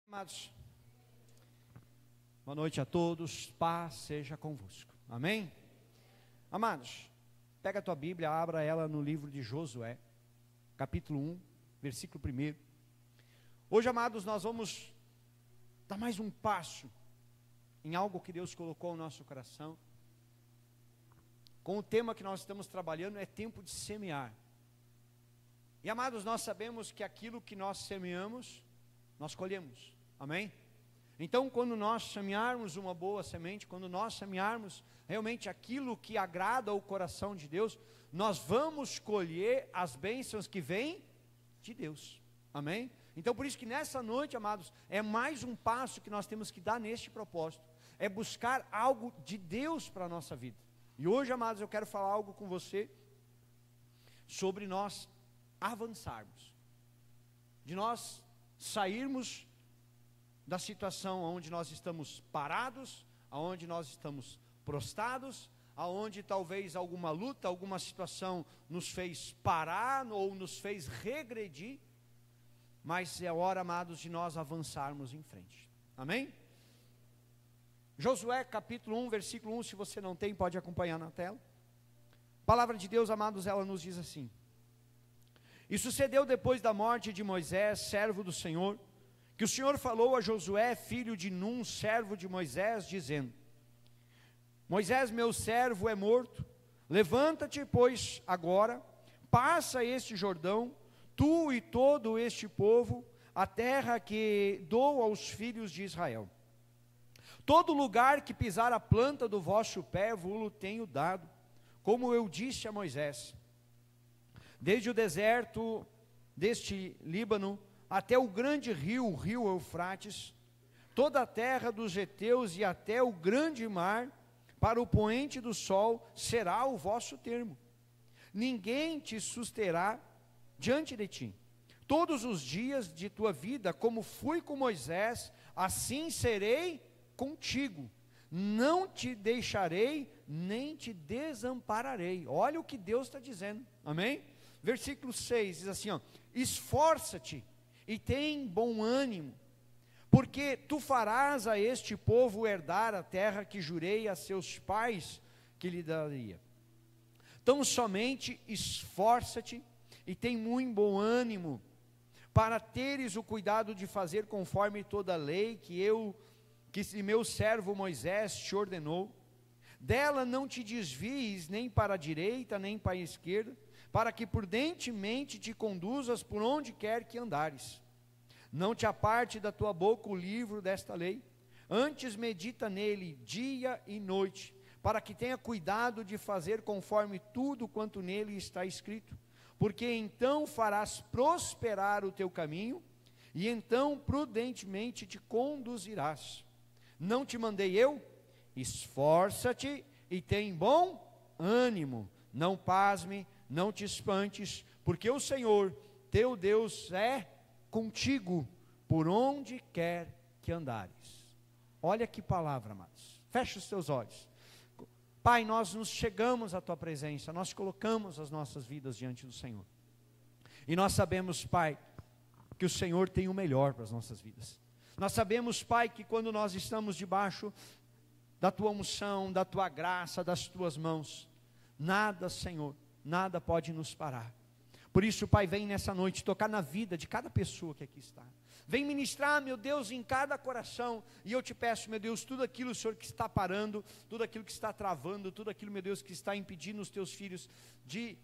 Amados, boa noite a todos, paz seja convosco, amém? Amados, pega a tua Bíblia, abra ela no livro de Josué, capítulo 1, versículo 1. Hoje, amados, nós vamos dar mais um passo em algo que Deus colocou no nosso coração. Com o tema que nós estamos trabalhando é tempo de semear. E, amados, nós sabemos que aquilo que nós semeamos, nós colhemos. Amém? Então, quando nós semearmos uma boa semente, quando nós semearmos realmente aquilo que agrada ao coração de Deus, nós vamos colher as bênçãos que vêm de Deus. Amém? Então, por isso que nessa noite, amados, é mais um passo que nós temos que dar neste propósito, é buscar algo de Deus para a nossa vida. E hoje, amados, eu quero falar algo com você sobre nós avançarmos, de nós sairmos da situação onde nós estamos parados, aonde nós estamos prostrados, aonde talvez alguma luta, alguma situação nos fez parar ou nos fez regredir, mas é hora, amados, de nós avançarmos em frente. Amém? Josué capítulo 1, versículo 1, se você não tem, pode acompanhar na tela. A palavra de Deus, amados, ela nos diz assim: E sucedeu depois da morte de Moisés, servo do Senhor, que o Senhor falou a Josué, filho de Num, servo de Moisés, dizendo: Moisés, meu servo, é morto. Levanta-te, pois, agora, passa este Jordão, tu e todo este povo, a terra que dou aos filhos de Israel. Todo lugar que pisar a planta do vosso pé, vos tenho dado, como eu disse a Moisés. Desde o deserto deste Líbano até o grande rio, o rio Eufrates, toda a terra dos heteus e até o grande mar, para o poente do sol, será o vosso termo. Ninguém te susterá diante de ti. Todos os dias de tua vida, como fui com Moisés, assim serei contigo. Não te deixarei, nem te desampararei. Olha o que Deus está dizendo, amém? Versículo 6 diz assim, ó: Esforça-te e tem bom ânimo, porque tu farás a este povo herdar a terra que jurei a seus pais que lhe daria. Então somente esforça-te e tem muito bom ânimo, para teres o cuidado de fazer conforme toda a lei que meu servo Moisés te ordenou. Dela não te desvies nem para a direita nem para a esquerda, para que prudentemente te conduzas por onde quer que andares. Não te aparte da tua boca o livro desta lei, antes medita nele dia e noite, para que tenha cuidado de fazer conforme tudo quanto nele está escrito, porque então farás prosperar o teu caminho, e então prudentemente te conduzirás. Não te mandei eu? Esforça-te e tem bom ânimo, não pasme, não te espantes, porque o Senhor, teu Deus, é contigo, por onde quer que andares. Olha que palavra, amados. Fecha os teus olhos. Pai, nós nos chegamos à tua presença, nós colocamos as nossas vidas diante do Senhor. E nós sabemos, Pai, que o Senhor tem o melhor para as nossas vidas. Nós sabemos, Pai, que quando nós estamos debaixo da tua unção, da tua graça, das tuas mãos, nada, Senhor, nada pode nos parar. Por isso, Pai, vem nessa noite tocar na vida de cada pessoa que aqui está. Vem ministrar, meu Deus, em cada coração. E eu te peço, meu Deus, tudo aquilo, Senhor, que está parando, tudo aquilo que está travando, tudo aquilo, meu Deus, que está impedindo os teus filhos de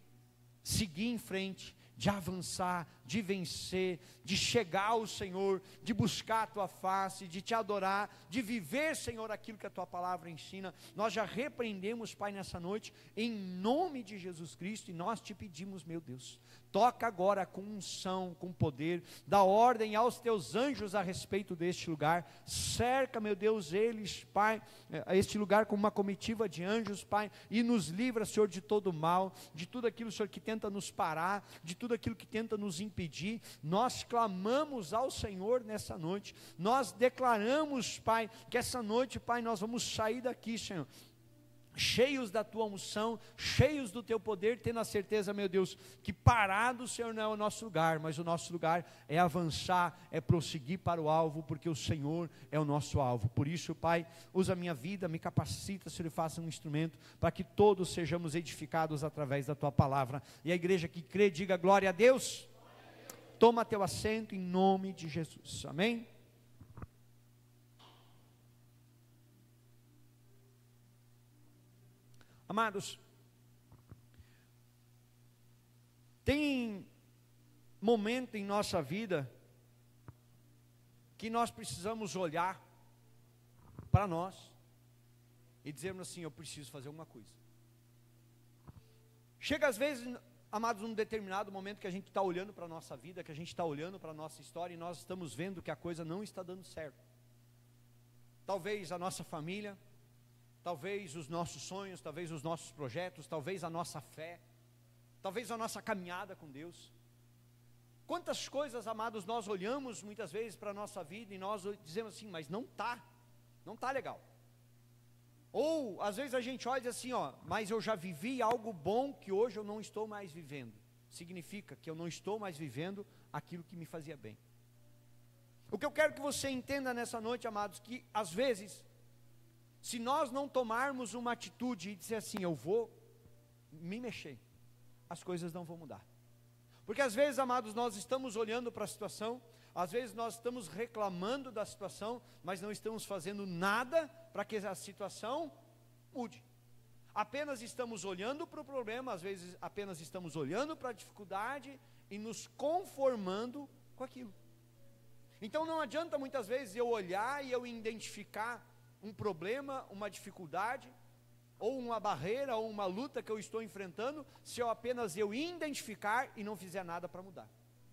seguir em frente, de avançar, de vencer, de chegar ao Senhor, de buscar a tua face, de te adorar, de viver, Senhor, aquilo que a tua palavra ensina. Nós já repreendemos, Pai, nessa noite, em nome de Jesus Cristo, e nós te pedimos, meu Deus, toca agora com unção, com poder, dá ordem aos teus anjos a respeito deste lugar, cerca, meu Deus, eles, Pai, este lugar com uma comitiva de anjos, Pai, e nos livra, Senhor, de todo mal, de tudo aquilo, Senhor, que tenta nos parar, de tudo aquilo que tenta nos impedir. Nós clamamos ao Senhor nessa noite, nós declaramos, Pai, que essa noite, Pai, nós vamos sair daqui, Senhor, cheios da tua unção, cheios do teu poder, tendo a certeza, meu Deus, que parado o Senhor não é o nosso lugar, mas o nosso lugar é avançar, é prosseguir para o alvo, porque o Senhor é o nosso alvo. Por isso, Pai, usa a minha vida, me capacita, Senhor, e faça um instrumento, para que todos sejamos edificados através da tua palavra. E a igreja que crê, diga glória a Deus. Toma teu assento em nome de Jesus, amém? Amados, tem momento em nossa vida que nós precisamos olhar para nós e dizermos assim: eu preciso fazer alguma coisa. Chega às vezes, amados, num determinado momento que a gente está olhando para a nossa vida, que a gente está olhando para a nossa história e nós estamos vendo que a coisa não está dando certo. Talvez a nossa família, talvez os nossos sonhos, talvez os nossos projetos, talvez a nossa fé, talvez a nossa caminhada com Deus. Quantas coisas, amados, nós olhamos muitas vezes para a nossa vida e nós dizemos assim: mas não está legal. Ou às vezes a gente olha e diz assim: mas eu já vivi algo bom que hoje eu não estou mais vivendo. Significa que eu não estou mais vivendo aquilo que me fazia bem. O que eu quero que você entenda nessa noite, amados, que às vezes, se nós não tomarmos uma atitude e dizer assim: eu vou me mexer, as coisas não vão mudar. Porque às vezes, amados, nós estamos olhando para a situação, às vezes nós estamos reclamando da situação, mas não estamos fazendo nada para que a situação mude. Apenas estamos olhando para o problema, às vezes apenas estamos olhando para a dificuldade e nos conformando com aquilo. Então não adianta muitas vezes eu olhar e eu identificar um problema, uma dificuldade, ou uma barreira, ou uma luta que eu estou enfrentando, se eu apenas identificar e não fizer nada para mudar.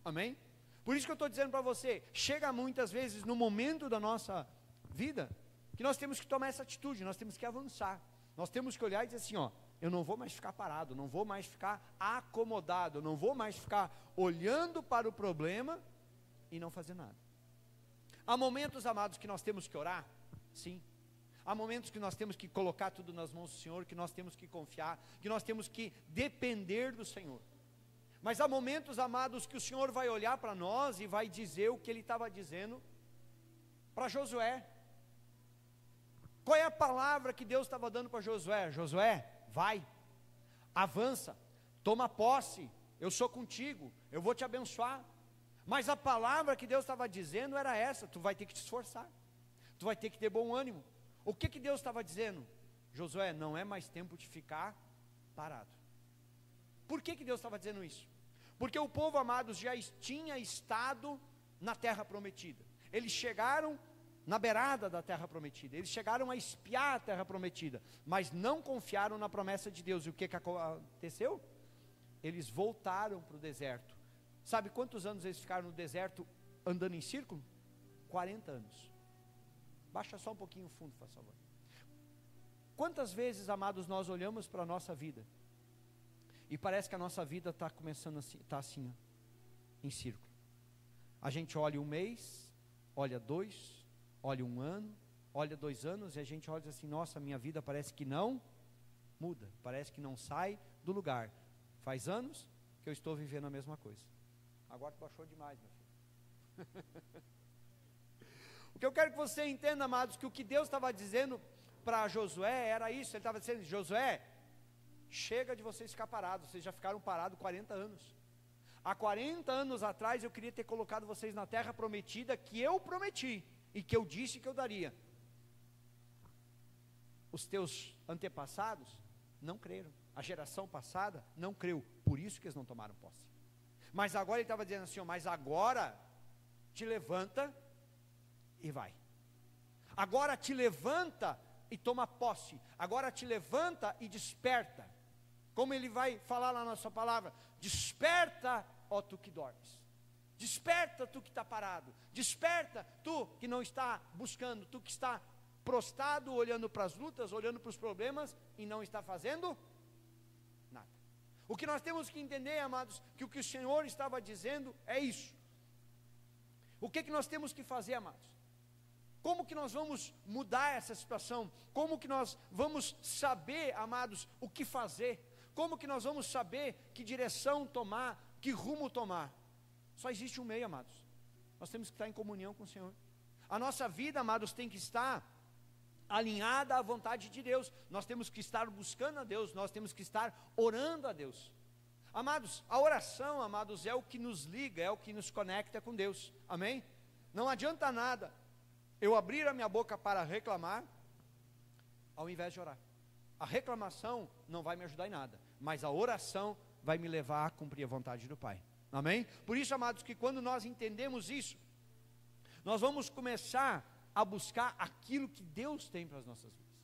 Amém? Por isso que eu estou dizendo para você, chega muitas vezes no momento da nossa vida, que nós temos que tomar essa atitude, nós temos que avançar, nós temos que olhar e dizer assim: eu não vou mais ficar parado, não vou mais ficar acomodado, não vou mais ficar olhando para o problema e não fazer nada. Há momentos, amados, que nós temos que orar, sim. Há momentos que nós temos que colocar tudo nas mãos do Senhor, que nós temos que confiar, que nós temos que depender do Senhor. Mas há momentos, amados, que o Senhor vai olhar para nós e vai dizer o que Ele estava dizendo para Josué. Qual é a palavra que Deus estava dando para Josué? Josué, vai, avança, toma posse, eu sou contigo, eu vou te abençoar. Mas a palavra que Deus estava dizendo era essa: tu vai ter que te esforçar, tu vai ter que ter bom ânimo. O que Deus estava dizendo? Josué, não é mais tempo de ficar parado. Por que Deus estava dizendo isso? Porque o povo, amados, já tinha estado na terra prometida. Eles chegaram na beirada da terra prometida, eles chegaram a espiar a terra prometida, mas não confiaram na promessa de Deus. E o que aconteceu? Eles voltaram para o deserto. Sabe quantos anos eles ficaram no deserto andando em círculo? 40 anos. Baixa só um pouquinho o fundo, por favor. Quantas vezes, amados, nós olhamos para a nossa vida e parece que a nossa vida está começando assim, está assim, em círculo. A gente olha um mês, olha 2, olha 1 ano, olha 2 anos, e a gente olha assim: nossa, minha vida parece que não muda, parece que não sai do lugar. Faz anos que eu estou vivendo a mesma coisa. Agora tu baixou demais, meu filho. O que eu quero que você entenda, amados, que o que Deus estava dizendo para Josué era isso. Ele estava dizendo: Josué, chega de vocês ficar parados, vocês já ficaram parados 40 anos. Há 40 anos atrás eu queria ter colocado vocês na terra prometida, que eu prometi e que eu disse que eu daria. Os teus antepassados não creram, a geração passada não creu, por isso que eles não tomaram posse. Mas agora ele estava dizendo assim: mas agora te levanta e vai. Agora te levanta e toma posse. Agora te levanta e desperta. Como ele vai falar lá na sua palavra: desperta, ó tu que dormes. Desperta, tu que está parado. Desperta, tu que não está buscando, tu que está prostrado, olhando para as lutas, olhando para os problemas e não está fazendo nada. O que nós temos que entender, amados, que o que o Senhor estava dizendo é isso. O que nós temos que fazer, amados? Como que nós vamos mudar essa situação? Como que nós vamos saber, amados, o que fazer? Como que nós vamos saber que direção tomar, que rumo tomar? Só existe um meio, amados. Nós temos que estar em comunhão com o Senhor. A nossa vida, amados, tem que estar alinhada à vontade de Deus. Nós temos que estar buscando a Deus, nós temos que estar orando a Deus. Amados, a oração, amados, é o que nos liga, é o que nos conecta com Deus. Amém? Não adianta nada eu abrir a minha boca para reclamar, ao invés de orar. A reclamação não vai me ajudar em nada, mas a oração vai me levar a cumprir a vontade do Pai. Amém? Por isso, amados, que quando nós entendemos isso, nós vamos começar a buscar aquilo que Deus tem para as nossas vidas.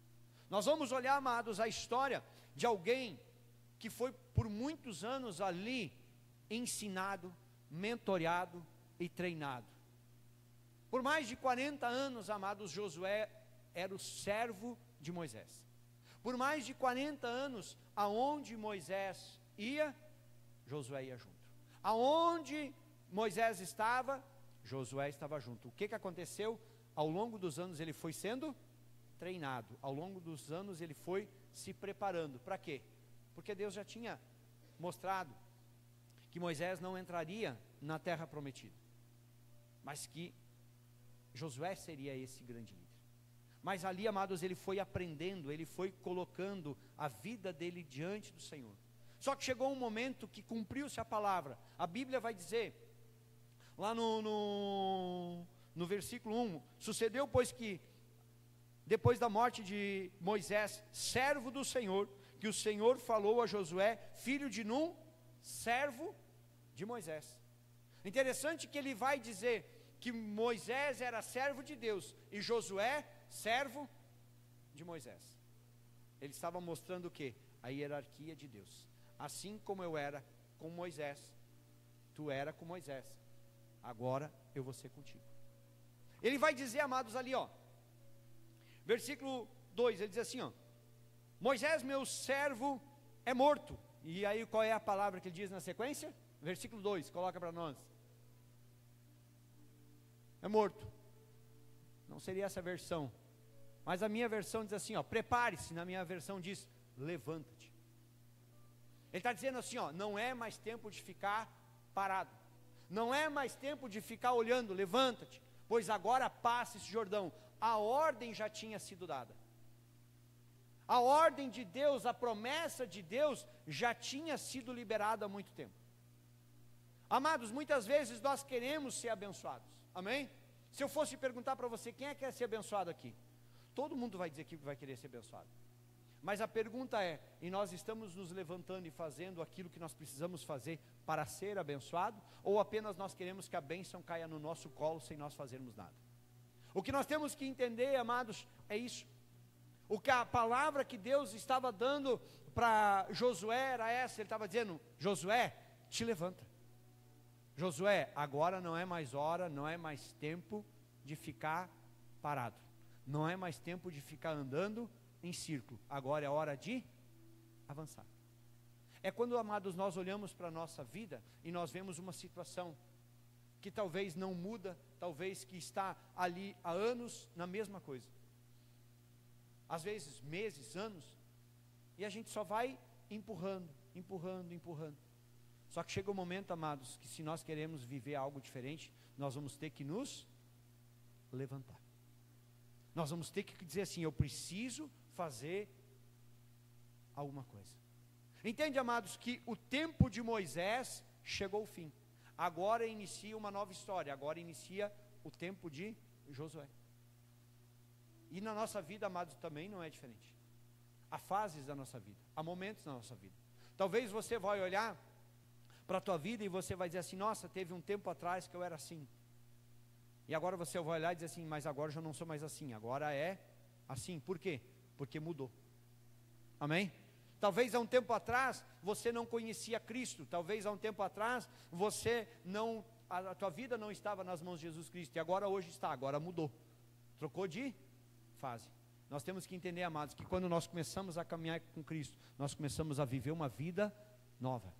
Nós vamos olhar, amados, a história de alguém que foi por muitos anos ali ensinado, mentoreado e treinado. Por mais de 40 anos, amados, Josué era o servo de Moisés. Por mais de 40 anos, aonde Moisés ia, Josué ia junto. Aonde Moisés estava, Josué estava junto. O que aconteceu? Ao longo dos anos ele foi sendo treinado. Ao longo dos anos ele foi se preparando. Para quê? Porque Deus já tinha mostrado que Moisés não entraria na terra prometida, mas que Josué seria esse grande líder. Mas ali, amados, ele foi aprendendo, ele foi colocando a vida dele diante do Senhor. Só que chegou um momento que cumpriu-se a palavra. A Bíblia vai dizer, lá no versículo 1, sucedeu pois que, depois da morte de Moisés, servo do Senhor, que o Senhor falou a Josué, filho de Num, servo de Moisés. Interessante que ele vai dizer que Moisés era servo de Deus e Josué, servo de Moisés. Ele estava mostrando o quê? A hierarquia de Deus. Assim como eu era com Moisés, tu era com Moisés, agora eu vou ser contigo. Ele vai dizer, amados, ali, ó, versículo 2, ele diz assim, ó, Moisés, meu servo, é morto. E aí qual é a palavra que ele diz na sequência? Versículo 2, coloca para nós. É morto. Não seria essa versão, mas a minha versão diz assim, ó, prepare-se. Na minha versão diz, levanta-te. Ele está dizendo assim, ó, não é mais tempo de ficar parado, não é mais tempo de ficar olhando, levanta-te, pois agora passa esse Jordão. A ordem já tinha sido dada. A ordem de Deus, a promessa de Deus já tinha sido liberada há muito tempo. Amados, muitas vezes nós queremos ser abençoados, amém? Se eu fosse perguntar para você, quem é que quer ser abençoado aqui? Todo mundo vai dizer que vai querer ser abençoado. Mas a pergunta é, e nós estamos nos levantando e fazendo aquilo que nós precisamos fazer para ser abençoado? Ou apenas nós queremos que a bênção caia no nosso colo sem nós fazermos nada? O que nós temos que entender, amados, é isso. O que a palavra que Deus estava dando para Josué era essa. Ele estava dizendo, Josué, te levanta. Josué, agora não é mais hora, não é mais tempo de ficar parado. Não é mais tempo de ficar andando em círculo. Agora é hora de avançar. É quando, amados, nós olhamos para a nossa vida e nós vemos uma situação que talvez não muda, talvez que está ali há anos na mesma coisa. Às vezes meses, anos, e a gente só vai empurrando. Só que chega um momento, amados, que se nós queremos viver algo diferente, nós vamos ter que nos levantar. Nós vamos ter que dizer assim, eu preciso fazer alguma coisa. Entende, amados, que o tempo de Moisés chegou ao fim. Agora inicia uma nova história, agora inicia o tempo de Josué. E na nossa vida, amados, também não é diferente. Há fases da nossa vida, há momentos da nossa vida. Talvez você vai olhar para a tua vida e você vai dizer assim, nossa, teve um tempo atrás que eu era assim. E agora você vai olhar e dizer assim, mas agora eu já não sou mais assim, agora é assim. Por quê? Porque mudou. Amém? Talvez há um tempo atrás você não conhecia Cristo, talvez há um tempo atrás você não, a tua vida não estava nas mãos de Jesus Cristo, e agora hoje está, agora mudou. Trocou de fase. Nós temos que entender, amados, que quando nós começamos a caminhar com Cristo, nós começamos a viver uma vida nova.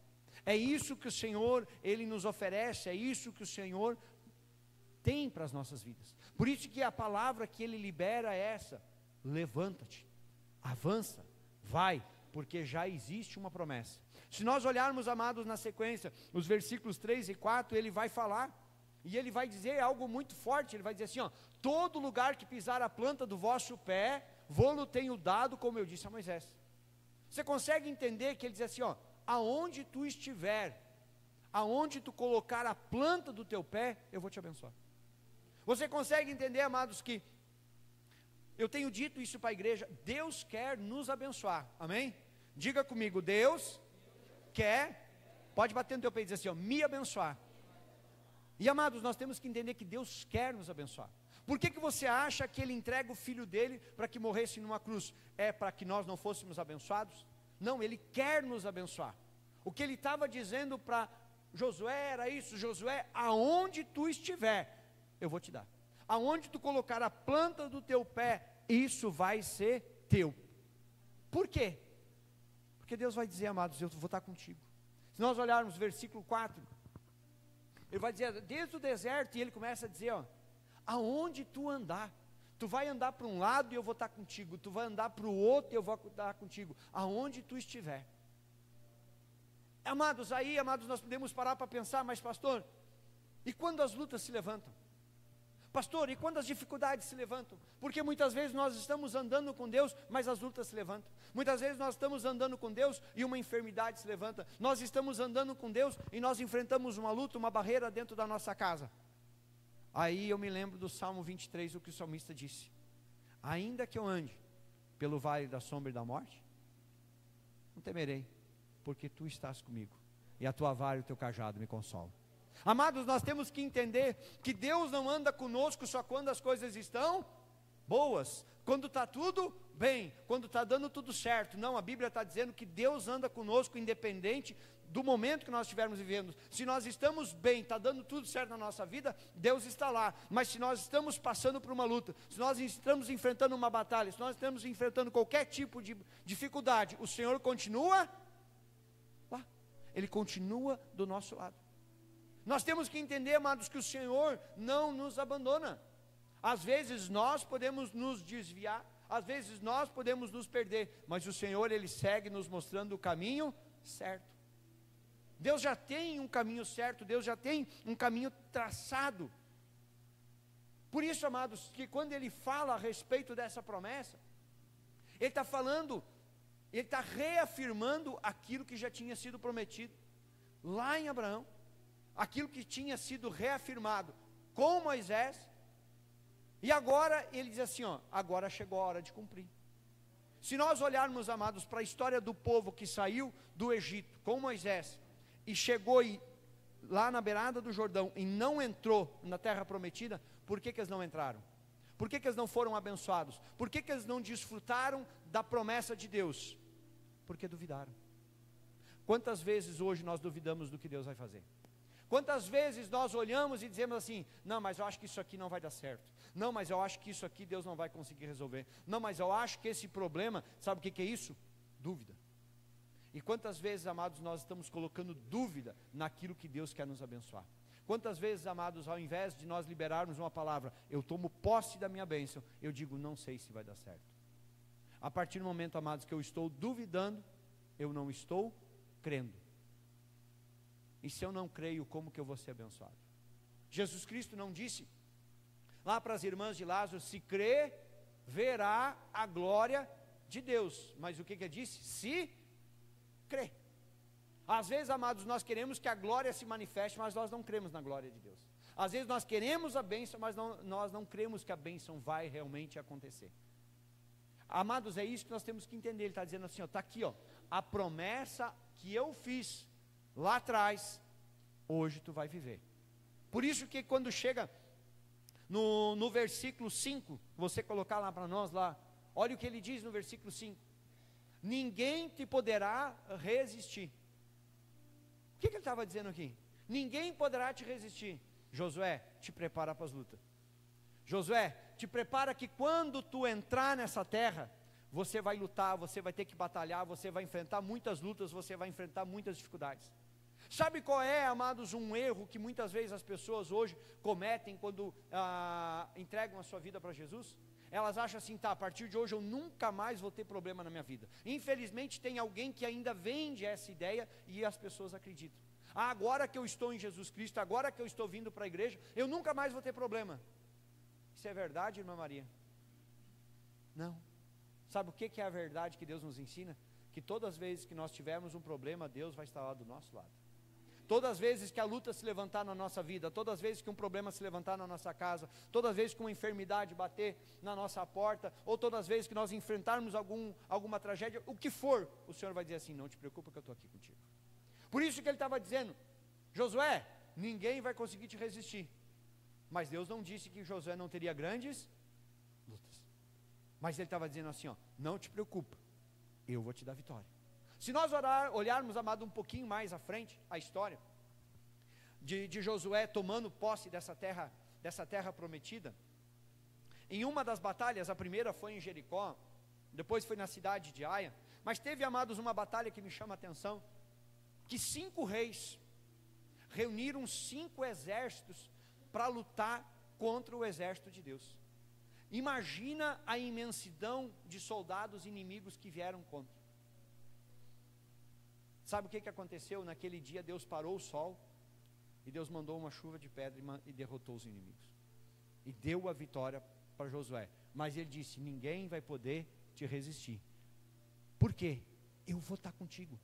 É isso que o Senhor, Ele nos oferece, é isso que o Senhor tem para as nossas vidas. Por isso que a palavra que Ele libera é essa: levanta-te, avança, vai, porque já existe uma promessa. Se nós olharmos, amados, na sequência, os versículos 3 e 4, Ele vai falar, e Ele vai dizer algo muito forte. Ele vai dizer assim, ó: todo lugar que pisar a planta do vosso pé, vô-lo tenho dado, como eu disse a Moisés. Você consegue entender que Ele diz assim, ó: aonde tu estiver, aonde tu colocar a planta do teu pé, eu vou te abençoar. Você consegue entender, amados, que eu tenho dito isso para a igreja: Deus quer nos abençoar, amém? Diga comigo: Deus quer, pode bater no teu peito e dizer assim, ó: me abençoar. E amados, nós temos que entender que Deus quer nos abençoar. Por que você acha que Ele entrega o Filho dEle para que morresse numa cruz? É para que nós não fôssemos abençoados? Não, Ele quer nos abençoar. O que Ele estava dizendo para Josué era isso: Josué, aonde tu estiver, eu vou te dar. Aonde tu colocar a planta do teu pé, isso vai ser teu. Por quê? Porque Deus vai dizer, amados, eu vou estar contigo. Se nós olharmos versículo 4, Ele vai dizer, desde o deserto, e Ele começa a dizer, ó: aonde tu andar, tu vai andar para um lado e eu vou estar contigo, tu vai andar para o outro e eu vou estar contigo, aonde tu estiver. Amados, aí, amados, nós podemos parar para pensar, mas pastor, e quando as lutas se levantam? Pastor, e quando as dificuldades se levantam? Porque muitas vezes nós estamos andando com Deus, mas as lutas se levantam. Muitas vezes nós estamos andando com Deus e uma enfermidade se levanta. Nós estamos andando com Deus e nós enfrentamos uma luta, uma barreira dentro da nossa casa. Aí eu me lembro do Salmo 23, o que o salmista disse: ainda que eu ande pelo vale da sombra e da morte, não temerei, porque tu estás comigo, e a tua vara e o teu cajado me consolam. Amados, nós temos que entender que Deus não anda conosco só quando as coisas estão boas, quando está tudo bem, quando está dando tudo certo. Não, a Bíblia está dizendo que Deus anda conosco independente do momento que nós estivermos vivendo. Se nós estamos bem, está dando tudo certo na nossa vida, Deus está lá. Mas se nós estamos passando por uma luta, se nós estamos enfrentando uma batalha, se nós estamos enfrentando qualquer tipo de dificuldade, o Senhor continua lá, Ele continua do nosso lado. Nós temos que entender, amados, que o Senhor não nos abandona. Às vezes nós podemos nos desviar, às vezes nós podemos nos perder, mas o Senhor, Ele segue nos mostrando o caminho certo. Deus já tem um caminho certo, Deus já tem um caminho traçado. Por isso, amados, que quando Ele fala a respeito dessa promessa, Ele está falando, Ele está reafirmando aquilo que já tinha sido prometido lá em Abraão. Aquilo que tinha sido reafirmado com Moisés, e agora ele diz assim, ó: agora chegou a hora de cumprir. Se nós olharmos, amados, para a história do povo que saiu do Egito com Moisés, e chegou lá na beirada do Jordão, e não entrou na terra prometida, por que eles não entraram? Por que eles não foram abençoados? Por que eles não desfrutaram da promessa de Deus? Porque duvidaram. Quantas vezes hoje nós duvidamos do que Deus vai fazer? Quantas vezes nós olhamos e dizemos assim: não, mas eu acho que isso aqui não vai dar certo. Não, mas eu acho que isso aqui Deus não vai conseguir resolver. Não, mas eu acho que esse problema, sabe o que é isso? Dúvida. E quantas vezes, amados, nós estamos colocando dúvida naquilo que Deus quer nos abençoar? Quantas vezes, amados, ao invés de nós liberarmos uma palavra, eu tomo posse da minha bênção, eu digo, não sei se vai dar certo. A partir do momento, amados, que eu estou duvidando, eu não estou crendo. E se eu não creio, como que eu vou ser abençoado? Jesus Cristo não disse lá para as irmãs de Lázaro: se crer, verá a glória de Deus. Mas o que ele disse? Se crer. Às vezes, amados, nós queremos que a glória se manifeste, mas nós não cremos na glória de Deus. Às vezes nós queremos a bênção, mas nós não cremos que a bênção vai realmente acontecer. Amados, é isso que nós temos que entender. Ele está dizendo assim, está aqui, ó, a promessa que eu fiz lá atrás, hoje tu vai viver. Por isso que quando chega no versículo 5, você colocar lá para nós lá, olha o que ele diz no versículo 5: ninguém te poderá resistir. O que ele estava dizendo aqui? Ninguém poderá te resistir. Josué, te prepara para as lutas. Josué, te prepara que quando tu entrar nessa terra, você vai lutar, você vai ter que batalhar, você vai enfrentar muitas lutas, você vai enfrentar muitas dificuldades. Sabe qual é, amados, um erro que muitas vezes as pessoas hoje cometem quando entregam a sua vida para Jesus? Elas acham assim, tá, a partir de hoje eu nunca mais vou ter problema na minha vida. Infelizmente tem alguém que ainda vende essa ideia e as pessoas acreditam. Agora que eu estou em Jesus Cristo, agora que eu estou vindo para a igreja, eu nunca mais vou ter problema. Isso é verdade, irmã Maria? Não. Sabe o que é a verdade que Deus nos ensina? Que todas as vezes que nós tivermos um problema, Deus vai estar lá do nosso lado. Todas as vezes que a luta se levantar na nossa vida, todas as vezes que um problema se levantar na nossa casa, todas as vezes que uma enfermidade bater na nossa porta, ou todas as vezes que nós enfrentarmos alguma tragédia, o que for, o Senhor vai dizer assim, não te preocupa que eu estou aqui contigo. Por isso que ele estava dizendo, Josué, ninguém vai conseguir te resistir. Mas Deus não disse que Josué não teria grandes lutas. Mas ele estava dizendo assim, ó, não te preocupa, eu vou te dar vitória. Se nós olharmos, amado, um pouquinho mais à frente, a história de Josué tomando posse dessa terra prometida, em uma das batalhas, a primeira foi em Jericó, depois foi na cidade de Aia, mas teve, amados, uma batalha que me chama a atenção, que 5 reis reuniram 5 exércitos para lutar contra o exército de Deus. Imagina a imensidão de soldados inimigos que vieram contra. Sabe o que aconteceu? Naquele dia Deus parou o sol, e Deus mandou uma chuva de pedra e derrotou os inimigos, e deu a vitória para Josué, mas ele disse, ninguém vai poder te resistir. Por quê? Eu vou estar contigo.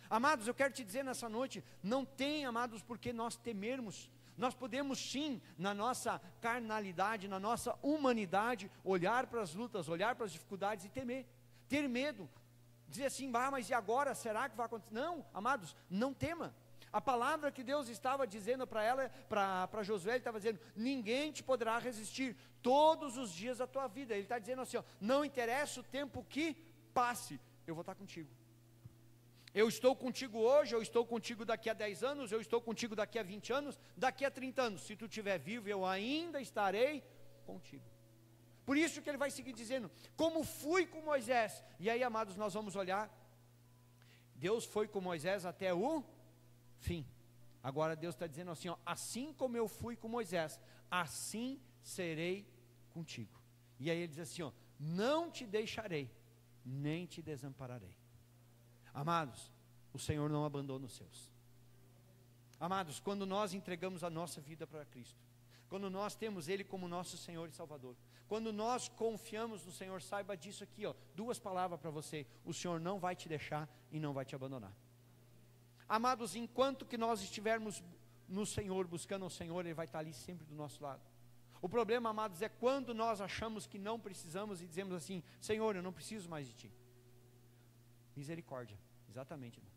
Amados, eu quero te dizer nessa noite, não tem, amados, porque nós temermos. Nós podemos sim, na nossa carnalidade, na nossa humanidade, olhar para as lutas, olhar para as dificuldades e temer, ter medo, dizer assim, mas e agora, será que vai acontecer? Não, amados, não tema. A palavra que Deus estava dizendo para ela, para Josué, ele estava dizendo, ninguém te poderá resistir todos os dias da tua vida. Ele está dizendo assim, ó, não interessa o tempo que passe, eu vou estar contigo. Eu estou contigo hoje, eu estou contigo daqui a 10 anos, eu estou contigo daqui a 20 anos, daqui a 30 anos, se tu estiver vivo, eu ainda estarei contigo. Por isso que ele vai seguir dizendo, como fui com Moisés, e aí, amados, nós vamos olhar, Deus foi com Moisés até o fim. Agora Deus está dizendo assim, ó, assim como eu fui com Moisés, assim serei contigo. E aí ele diz assim, ó, não te deixarei, nem te desampararei. Amados, o Senhor não abandona os seus. Amados, quando nós entregamos a nossa vida para Cristo, quando nós temos Ele como nosso Senhor e Salvador, quando nós confiamos no Senhor, saiba disso aqui, ó, 2 palavras para você, o Senhor não vai te deixar e não vai te abandonar. Amados, enquanto que nós estivermos no Senhor, buscando o Senhor, Ele vai estar ali sempre do nosso lado. O problema, amados, é quando nós achamos que não precisamos e dizemos assim, Senhor, eu não preciso mais de Ti. Misericórdia, exatamente, irmão.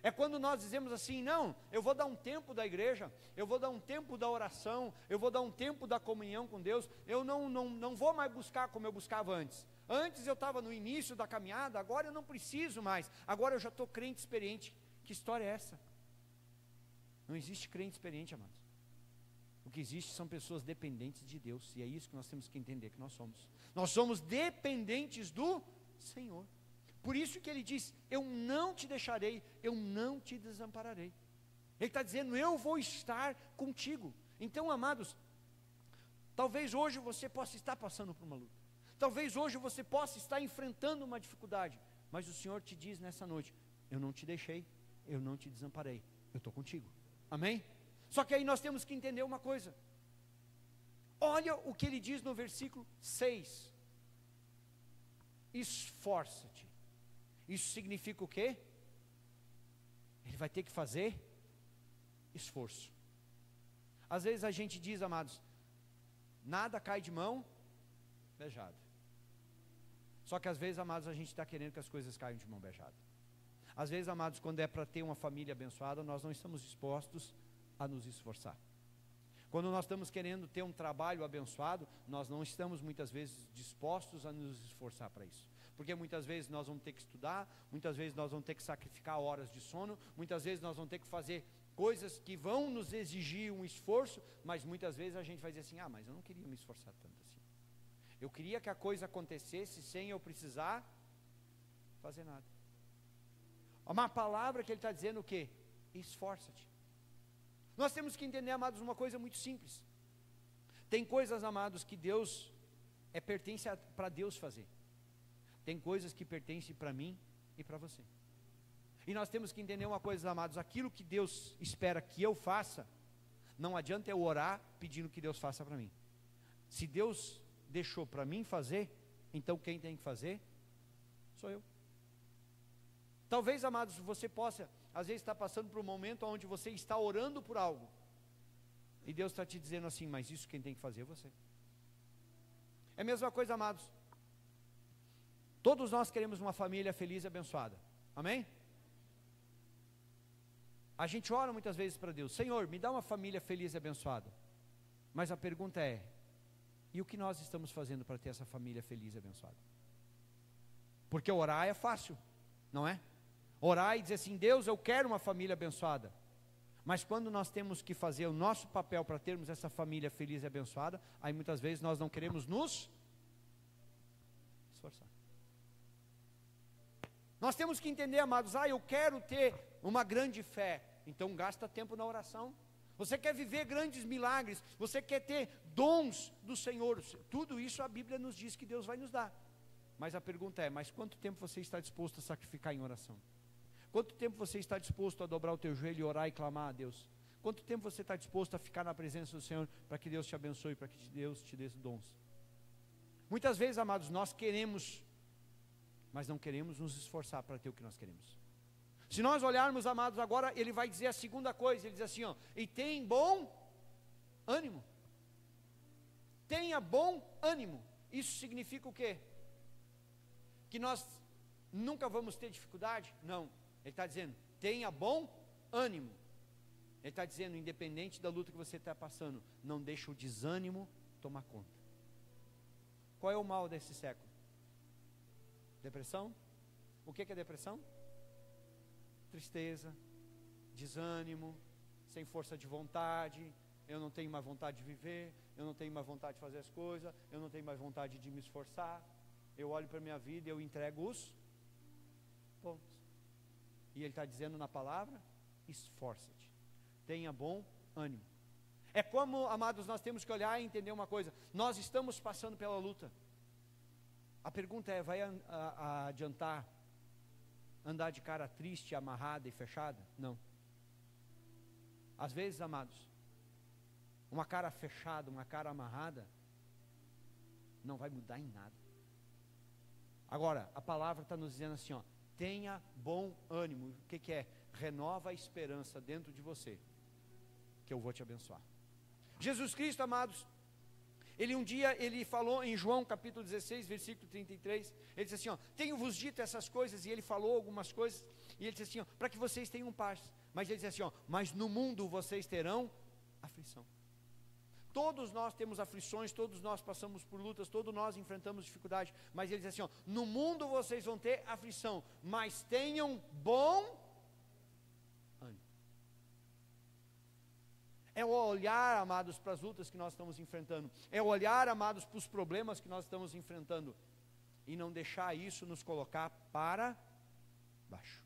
É quando nós dizemos assim, não, eu vou dar um tempo da igreja, eu vou dar um tempo da oração, eu vou dar um tempo da comunhão com Deus, eu não vou mais buscar como eu buscava antes. Antes eu estava no início da caminhada, agora eu não preciso mais, agora eu já estou crente experiente. Que história é essa? Não existe crente experiente, amados. O que existe são pessoas dependentes de Deus, e é isso que nós temos que entender que nós somos. Nós somos dependentes do Senhor. Por isso que ele diz, eu não te deixarei, eu não te desampararei. Ele está dizendo, eu vou estar contigo. Então, amados, talvez hoje você possa estar passando por uma luta, talvez hoje você possa estar enfrentando uma dificuldade, mas o Senhor te diz nessa noite, eu não te deixei, eu não te desamparei, eu estou contigo. Amém? Só que aí nós temos que entender uma coisa. Olha o que ele diz no versículo 6. Esforça-te. Isso significa o quê? Ele vai ter que fazer esforço. Às vezes a gente diz, amados, nada cai de mão beijada. Só que às vezes, amados, a gente está querendo que as coisas caiam de mão beijada. Às vezes, amados, quando é para ter uma família abençoada, nós não estamos dispostos a nos esforçar. Quando nós estamos querendo ter um trabalho abençoado, nós não estamos muitas vezes dispostos a nos esforçar para isso. Porque muitas vezes nós vamos ter que estudar, muitas vezes nós vamos ter que sacrificar horas de sono, muitas vezes nós vamos ter que fazer coisas que vão nos exigir um esforço, mas muitas vezes a gente vai dizer assim, mas eu não queria me esforçar tanto assim. Eu queria que a coisa acontecesse sem eu precisar fazer nada. Uma palavra que ele está dizendo o quê? esforça-te. Nós temos que entender, amados, uma coisa muito simples. Tem coisas, amados, que Deus pertence para Deus fazer. Tem coisas que pertencem para mim e para você. E nós temos que entender uma coisa, amados, aquilo que Deus espera que eu faça, não adianta eu orar pedindo que Deus faça para mim. Se Deus deixou para mim fazer, então quem tem que fazer sou eu. Talvez, amados, você possa, às vezes, estar passando por um momento onde você está orando por algo, e Deus está te dizendo assim, mas isso quem tem que fazer é você. É a mesma coisa, amados. Todos nós queremos uma família feliz e abençoada. Amém? A gente ora muitas vezes para Deus, Senhor, me dá uma família feliz e abençoada. Mas a pergunta é, e o que nós estamos fazendo para ter essa família feliz e abençoada? Porque orar é fácil, não é? Orar e dizer assim, Deus, eu quero uma família abençoada. Mas quando nós temos que fazer o nosso papel para termos essa família feliz e abençoada, aí muitas vezes nós não queremos nos esforçar. Nós temos que entender, amados, eu quero ter uma grande fé, então gasta tempo na oração. Você quer viver grandes milagres, você quer ter dons do Senhor, tudo isso a Bíblia nos diz que Deus vai nos dar. Mas a pergunta é, mas quanto tempo você está disposto a sacrificar em oração? Quanto tempo você está disposto a dobrar o teu joelho e orar e clamar a Deus? Quanto tempo você está disposto a ficar na presença do Senhor, para que Deus te abençoe, para que Deus te dê dons? Muitas vezes, amados, nós queremos, mas não queremos nos esforçar para ter o que nós queremos. Se nós olharmos, amados, agora ele vai dizer a segunda coisa, ele diz assim, e tem bom ânimo. Tenha bom ânimo. Isso significa o quê? Que nós nunca vamos ter dificuldade? Não. Ele está dizendo, tenha bom ânimo. Ele está dizendo, independente da luta que você está passando, não deixa o desânimo tomar conta. Qual é o mal desse século? Depressão? O que é depressão? Tristeza, desânimo, sem força de vontade, eu não tenho mais vontade de viver, eu não tenho mais vontade de fazer as coisas, eu não tenho mais vontade de me esforçar, eu olho para a minha vida e eu entrego os pontos. E ele está dizendo na palavra, esforça-te, tenha bom ânimo. É como, amados, nós temos que olhar e entender uma coisa, nós estamos passando pela luta. A pergunta é, vai adiantar andar de cara triste, amarrada e fechada? Não. Às vezes, amados, uma cara fechada, uma cara amarrada, não vai mudar em nada. Agora, a palavra está nos dizendo assim, tenha bom ânimo. O que é? Renova a esperança dentro de você, que eu vou te abençoar. Jesus Cristo, amados, um dia ele falou em João capítulo 16, versículo 33, ele disse assim, tenho-vos dito essas coisas, e ele falou algumas coisas, e ele disse assim, para que vocês tenham paz, mas ele disse assim, mas no mundo vocês terão aflição. Todos nós temos aflições, todos nós passamos por lutas, todos nós enfrentamos dificuldade, mas ele diz assim, no mundo vocês vão ter aflição, mas tenham bom ânimo. É o olhar, amados, para as lutas que nós estamos enfrentando, é o olhar, amados, para os problemas que nós estamos enfrentando, e não deixar isso nos colocar para baixo.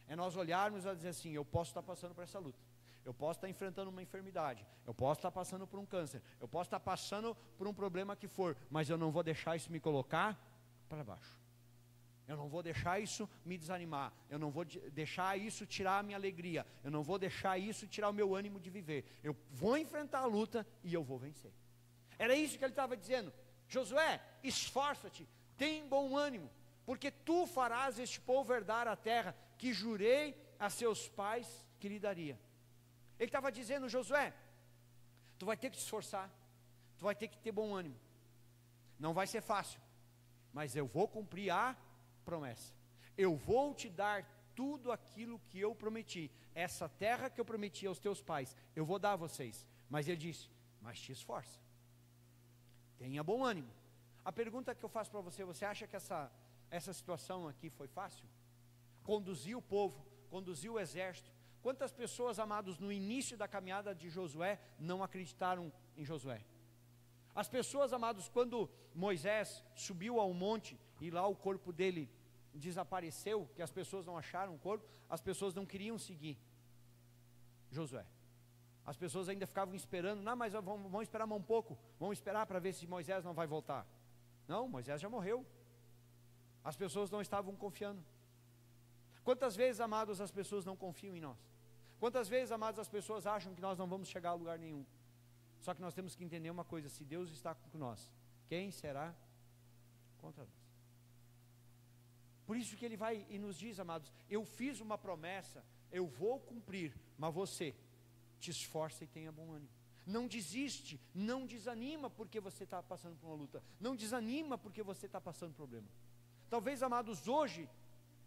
É nós olharmos e dizer assim, eu posso estar passando por essa luta, eu posso estar enfrentando uma enfermidade, eu posso estar passando por um câncer, eu posso estar passando por um problema que for, mas eu não vou deixar isso me colocar para baixo. Eu não vou deixar isso me desanimar, eu não vou deixar isso tirar a minha alegria, eu não vou deixar isso tirar o meu ânimo de viver. Eu vou enfrentar a luta e eu vou vencer. Era isso que ele estava dizendo. Josué, esforça-te, tem bom ânimo, porque tu farás este povo herdar a terra que jurei a seus pais que lhe daria. Ele estava dizendo, Josué, tu vai ter que te esforçar, tu vai ter que ter bom ânimo, não vai ser fácil, mas eu vou cumprir a promessa, eu vou te dar tudo aquilo que eu prometi, essa terra que eu prometi aos teus pais, eu vou dar a vocês. Mas ele disse, mas te esforça, tenha bom ânimo. A pergunta que eu faço para você, você acha que essa situação aqui foi fácil? Conduzir o povo, conduzir o exército. Quantas pessoas, amados, no início da caminhada de Josué, não acreditaram em Josué? As pessoas, amados, quando Moisés subiu ao monte, e lá o corpo dele desapareceu, que as pessoas não acharam o corpo, as pessoas não queriam seguir. Josué. As pessoas ainda ficavam esperando, não, mas vamos esperar mais um pouco, vamos esperar para ver se Moisés não vai voltar. Não, Moisés já morreu. As pessoas não estavam confiando. Quantas vezes, amados, as pessoas não confiam em nós? Quantas vezes, amados, as pessoas acham que nós não vamos chegar a lugar nenhum? Só que nós temos que entender uma coisa: se Deus está com nós, quem será contra nós? Por isso que Ele vai e nos diz, amados, eu fiz uma promessa, eu vou cumprir, mas você te esforça e tenha bom ânimo. Não desiste, não desanima porque você está passando por uma luta, não desanima porque você está passando por problema. Talvez, amados, hoje,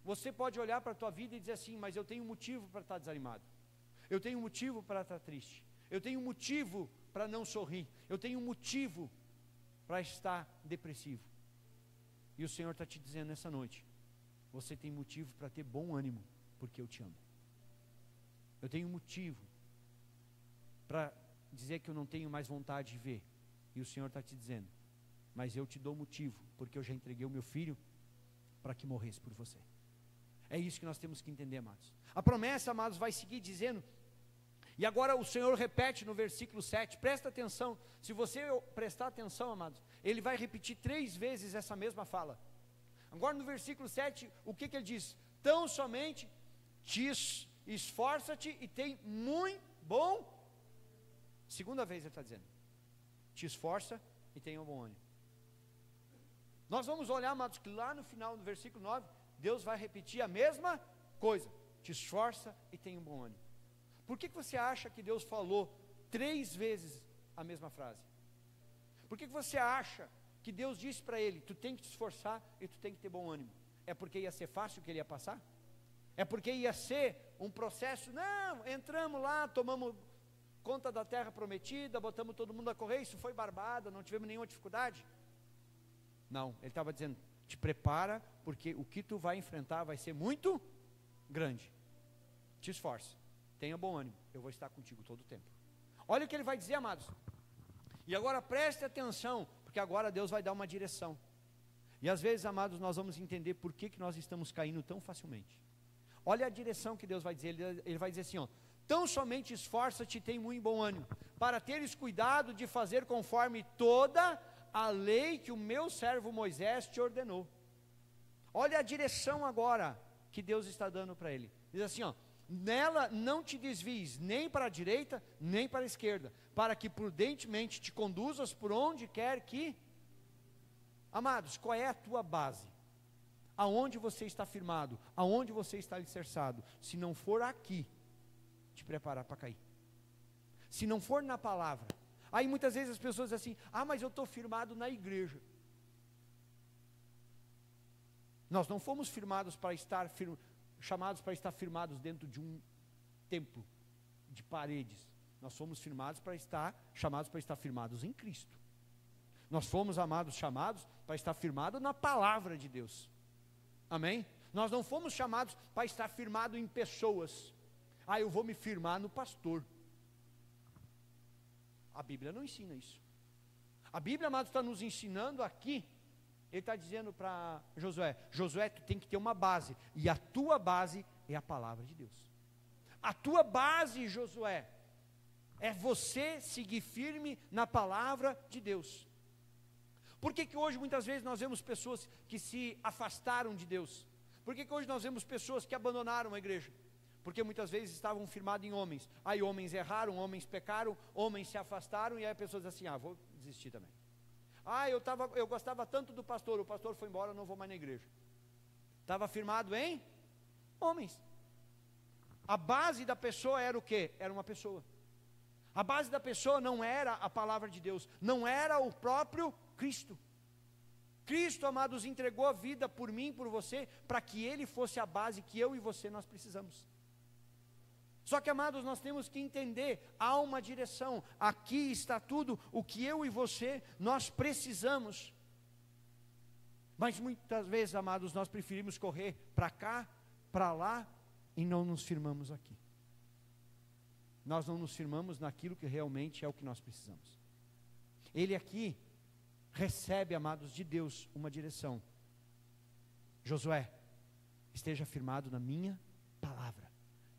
você pode olhar para a tua vida e dizer assim, mas eu tenho motivo para estar desanimado, eu tenho motivo para estar triste, eu tenho motivo para não sorrir, eu tenho motivo para estar depressivo. E o Senhor está te dizendo nessa noite, você tem motivo para ter bom ânimo, porque eu te amo. Eu tenho motivo para dizer que eu não tenho mais vontade de ver, e o Senhor está te dizendo, mas eu te dou motivo, porque eu já entreguei o meu filho para que morresse por você. É isso que nós temos que entender, amados. A promessa, amados, vai seguir dizendo, e agora o Senhor repete no versículo 7, presta atenção, se você prestar atenção, amados, Ele vai repetir 3 vezes essa mesma fala. Agora no versículo 7, o que Ele diz? Tão somente esforça-te e tem muito bom. Segunda vez Ele está dizendo, te esforça e tenha um bom ânimo. Nós vamos olhar, amados, que lá no final, no versículo 9, Deus vai repetir a mesma coisa, te esforça e tenha um bom ânimo. Por que você acha que Deus falou 3 vezes a mesma frase? Por que você acha que Deus disse para ele, tu tem que te esforçar e tu tem que ter bom ânimo? É porque ia ser fácil o que ele ia passar? É porque ia ser um processo? Não, entramos lá, tomamos conta da terra prometida, botamos todo mundo a correr, isso foi barbada, não tivemos nenhuma dificuldade. Não, ele estava dizendo, te prepara, porque o que tu vai enfrentar vai ser muito grande. Te esforça, tenha bom ânimo, eu vou estar contigo todo o tempo. Olha o que ele vai dizer, amados. E agora preste atenção, porque agora Deus vai dar uma direção. E às vezes, amados, nós vamos entender por que nós estamos caindo tão facilmente. Olha a direção que Deus vai dizer, ele vai dizer assim, ó, tão somente esforça-te e tem muito bom ânimo, para teres cuidado de fazer conforme toda a lei que o meu servo Moisés te ordenou. Olha a direção agora que Deus está dando para ele. Diz assim, ó, nela não te desvies nem para a direita, nem para a esquerda, para que prudentemente te conduzas por onde quer que... Amados, qual é a tua base? Aonde você está firmado? Aonde você está alicerçado? Se não for aqui, te preparar para cair. Se não for na palavra. Aí muitas vezes as pessoas dizem assim, ah, mas eu estou firmado na igreja. Nós não fomos firmados para estar chamados para estar firmados dentro de um templo de paredes. Nós fomos chamados para estar firmados em Cristo. Nós fomos, amados, chamados para estar firmados na palavra de Deus. Amém? Nós não fomos chamados para estar firmados em pessoas. Ah, eu vou me firmar no pastor. A Bíblia não ensina isso. A Bíblia, amados, está nos ensinando aqui. Ele está dizendo para Josué, Josué, tu tem que ter uma base, e a tua base é a palavra de Deus. A tua base, Josué, é você seguir firme na palavra de Deus. Por que hoje muitas vezes nós vemos pessoas que se afastaram de Deus? Por que hoje nós vemos pessoas que abandonaram a igreja? Porque muitas vezes estavam firmados em homens. Aí homens erraram, homens pecaram, homens se afastaram, e aí a pessoa diz assim, vou desistir também. Ah, eu gostava tanto do pastor, o pastor foi embora, eu não vou mais na igreja. Estava firmado em homens. A base da pessoa era o quê? Era uma pessoa. A base da pessoa não era a palavra de Deus, não era o próprio Cristo. Cristo, amados, entregou a vida por mim, por você, para que Ele fosse a base que eu e você nós precisamos. Só que, amados, nós temos que entender, há uma direção, aqui está tudo o que eu e você, nós precisamos. Mas muitas vezes, amados, nós preferimos correr para cá, para lá, e não nos firmamos aqui. Nós não nos firmamos naquilo que realmente é o que nós precisamos. Ele aqui recebe, amados, de Deus uma direção. Josué, esteja firmado na minha palavra.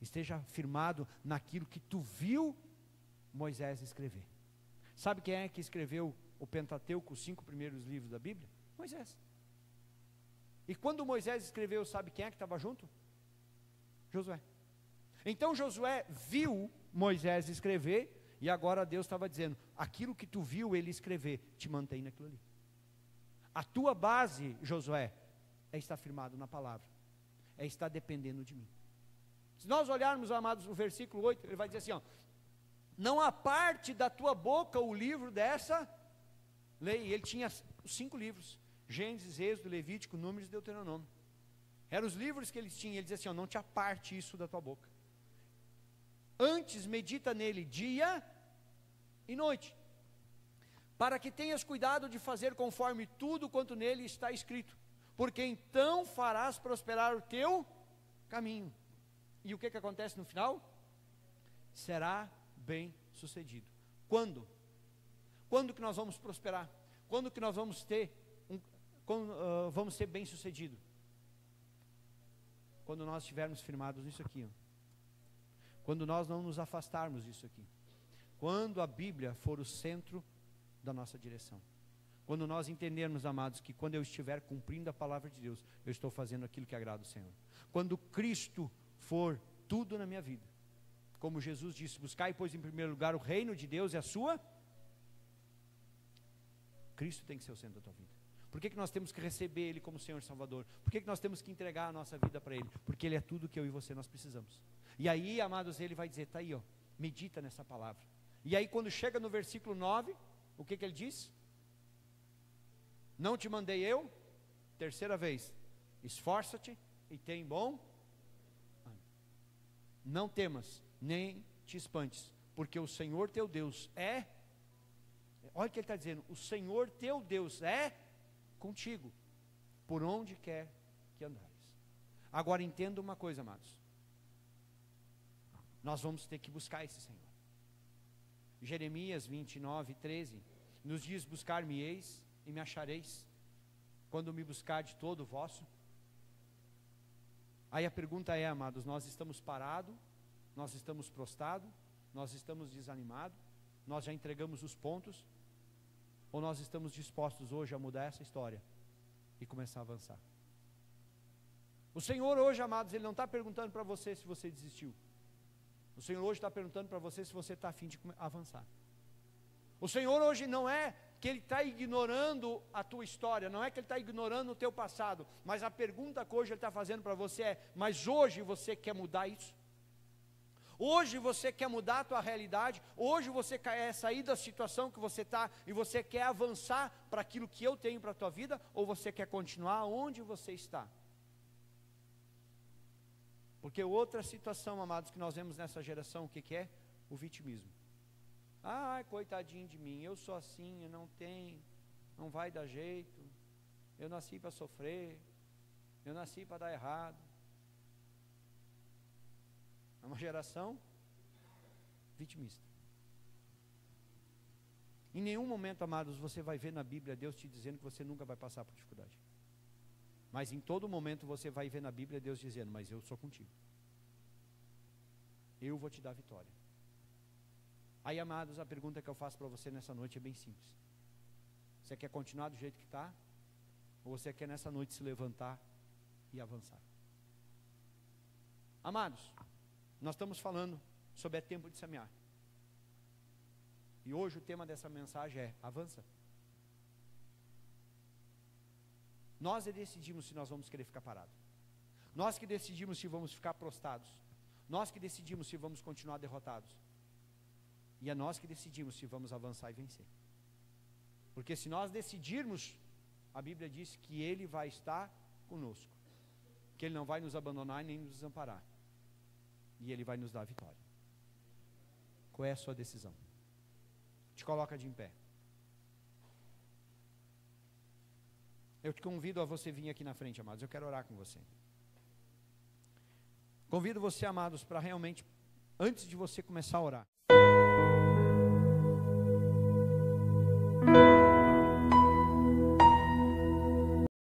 esteja firmado naquilo que tu viu Moisés escrever. Sabe quem é que escreveu o Pentateuco, os 5 primeiros livros da Bíblia? Moisés. E quando Moisés escreveu, sabe quem é que estava junto? Josué. Então Josué viu Moisés escrever, e agora Deus estava dizendo, aquilo que tu viu ele escrever, te mantém naquilo ali. A tua base, Josué, é estar firmado na palavra, é estar dependendo de mim. Se nós olharmos, amados, o versículo 8, ele vai dizer assim, ó, não aparte da tua boca o livro dessa lei. Ele tinha os 5 livros, Gênesis, Êxodo, Levítico, Números e Deuteronômio. Eram os livros que eles tinham. Ele dizia assim, ó, não te aparte isso da tua boca. Antes medita nele dia e noite, para que tenhas cuidado de fazer conforme tudo quanto nele está escrito, porque então farás prosperar o teu caminho. E o que acontece no final? Será bem sucedido. Quando? Quando que nós vamos prosperar? Quando que nós vamos ter vamos ser bem sucedido? Quando nós estivermos firmados nisso aqui, ó. Quando nós não nos afastarmos disso aqui, quando a Bíblia for o centro da nossa direção, quando nós entendermos, amados, que quando eu estiver cumprindo a palavra de Deus, eu estou fazendo aquilo que agrada o Senhor, quando Cristo for tudo na minha vida, como Jesus disse, buscai pois em primeiro lugar o reino de Deus e a sua, Cristo tem que ser o centro da tua vida. Por que nós temos que receber Ele como Senhor e Salvador? Por que nós temos que entregar a nossa vida para Ele? Porque Ele é tudo que eu e você nós precisamos. E aí, amados, Ele vai dizer, está aí, ó, medita nessa palavra. E aí quando chega no versículo 9, o que Ele diz? Não te mandei eu, terceira vez, esforça-te e tem bom ânimo. Não temas, nem te espantes, porque o Senhor teu Deus olha o que Ele está dizendo, o Senhor teu Deus é contigo, por onde quer que andares. Agora entenda uma coisa, amados, nós vamos ter que buscar esse Senhor. Jeremias 29, 13, nos diz, buscar-me-eis e me achareis, quando me buscar de todo o vosso. Aí a pergunta é, amados, nós estamos parados, nós estamos prostrados, nós estamos desanimados, nós já entregamos os pontos, ou nós estamos dispostos hoje a mudar essa história e começar a avançar? O Senhor hoje, amados, Ele não está perguntando para você se você desistiu. O Senhor hoje está perguntando para você se você está a fim de avançar. O Senhor hoje não é que Ele está ignorando a tua história, não é que Ele está ignorando o teu passado, mas a pergunta que hoje Ele está fazendo para você é, mas hoje você quer mudar isso? Hoje você quer mudar a tua realidade? Hoje você quer sair da situação que você está e você quer avançar para aquilo que eu tenho para a tua vida? Ou você quer continuar onde você está? Porque outra situação, amados, que nós vemos nessa geração, o que é? O vitimismo. Ai, coitadinho de mim, eu sou assim, eu não tenho, não vai dar jeito, eu nasci para sofrer, eu nasci para dar errado. É uma geração vitimista. Em nenhum momento, amados, você vai ver na Bíblia Deus te dizendo que você nunca vai passar por dificuldade. Mas em todo momento você vai ver na Bíblia Deus dizendo, mas eu sou contigo. Eu vou te dar vitória. Aí, amados, a pergunta que eu faço para você nessa noite é bem simples. Você quer continuar do jeito que está? Ou você quer nessa noite se levantar e avançar? Amados, nós estamos falando sobre tempo de semear. E hoje o tema dessa mensagem é, avança. Nós decidimos se nós vamos querer ficar parados. Nós que decidimos se vamos ficar prostrados. Nós que decidimos se vamos continuar derrotados. E é nós que decidimos se vamos avançar e vencer. Porque se nós decidirmos, a Bíblia diz que Ele vai estar conosco. Que Ele não vai nos abandonar nem nos desamparar. E Ele vai nos dar a vitória. Qual é a sua decisão? Te coloca de em pé. Eu te convido a você vir aqui na frente, amados. Eu quero orar com você. Convido você, amados, para realmente, antes de você começar a orar,